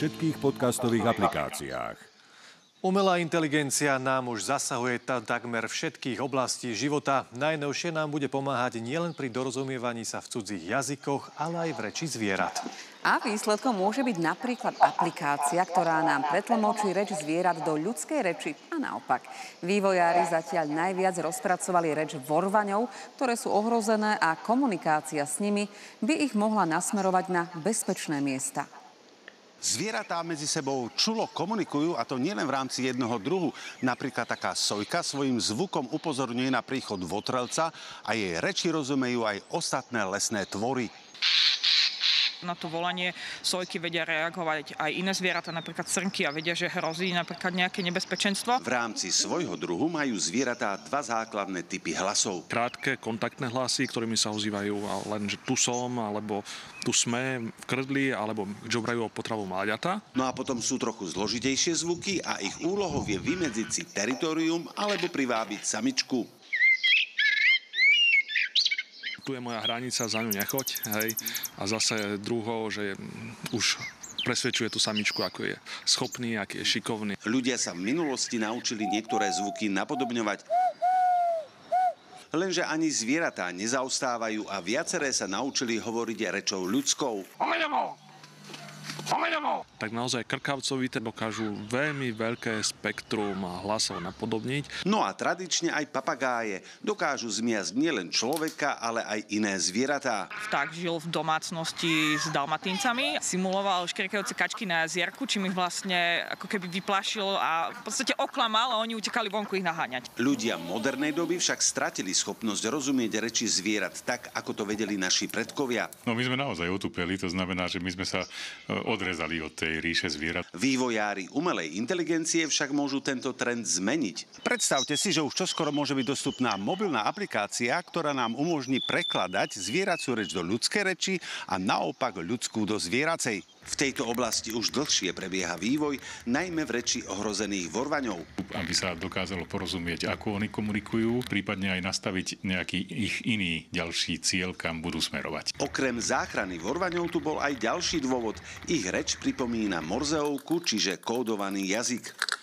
všetkých podcastových aplikáciách. Umelá inteligencia nám už zasahuje takmer všetkých oblastí života. Najnovšie nám bude pomáhať nielen pri dorozumievaní sa v cudzích jazykoch, ale aj v reči zvierat. A výsledkom môže byť napríklad aplikácia, ktorá nám pretlmočí reč zvierat do ľudskej reči a naopak. Vývojári zatiaľ najviac rozpracovali reč vorvaňov, ktoré sú ohrozené a komunikácia s nimi by ich mohla nasmerovať na bezpečné miesta. Zvieratá medzi sebou čulo komunikujú, a to nielen v rámci jednoho druhu. Napríklad taká sojka svojím zvukom upozorňuje na príchod votrelca a jej reči rozumejú aj ostatné lesné tvory. Na to volanie sojky vedia reagovať aj iné zvieratá, napríklad srnky, a vedia, že hrozí napríklad nejaké nebezpečenstvo. V rámci svojho druhu majú zvieratá dva základné typy hlasov. Krátke kontaktné hlasy, ktorými sa ozývajú len že tu som, alebo tu sme v krdli, alebo žobrajú o potravu mláďata. No a potom sú trochu zložitejšie zvuky a ich úlohou je vymedziť si teritorium alebo privábiť samičku. Tu je moja hranica, za ňu nechoď, hej. A zase druhou, že už presvedčuje tú samičku, ako je schopný, aký je šikovný. Ľudia sa v minulosti naučili niektoré zvuky napodobňovať. Lenže ani zvieratá nezaostávajú a viaceré sa naučili hovoriť rečou ľudskou. Tak naozaj krkavcovi dokážu veľmi veľké spektrum hlasov napodobniť. No a tradične aj papagáje dokážu zmiasť nielen človeka, ale aj iné zvieratá. Vták žil v domácnosti s dalmatíncami, simuloval škrikajúce kačky na jazierku, čím ich vlastne ako keby vyplašil a v podstate oklamal a oni utekali vonku ich naháňať. Ľudia modernej doby však stratili schopnosť rozumieť reči zvierat tak, ako to vedeli naši predkovia. No my sme naozaj otupeli, to znamená, že my sme sa odrezali od tej ríše zvierat. Vývojári umelej inteligencie však môžu tento trend zmeniť. Predstavte si, že už čoskoro môže byť dostupná mobilná aplikácia, ktorá nám umožní prekladať zvieraciu reč do ľudskej reči a naopak ľudskú do zvieracej. V tejto oblasti už dlhšie prebieha vývoj, najmä v reči ohrozených vorvaňov. Aby sa dokázalo porozumieť, ako oni komunikujú, prípadne aj nastaviť nejaký ich iný ďalší cieľ, kam budú smerovať. Okrem záchrany vorvaňov tu bol aj ďalší dôvod. Ich reč pripomína morzeovku, čiže kódovaný jazyk.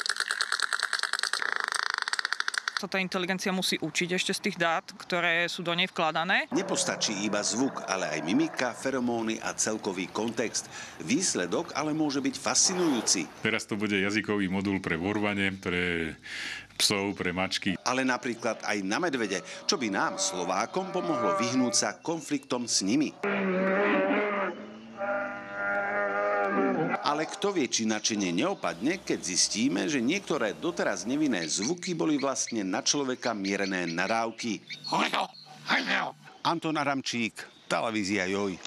Táto inteligencia musí učiť ešte z tých dát, ktoré sú do nej vkladané. Nepostačí iba zvuk, ale aj mimika, feromóny a celkový kontext. Výsledok ale môže byť fascinujúci. Teraz to bude jazykový modul pre vorvane, pre psov, pre mačky. Ale napríklad aj na medvede, čo by nám, Slovákom, pomohlo vyhnúť sa konfliktom s nimi. Ale kto vie, či nadšenie neopadne, keď zistíme, že niektoré doteraz nevinné zvuky boli vlastne na človeka mierené nadávky. Anton Adamčík, televízia Joj.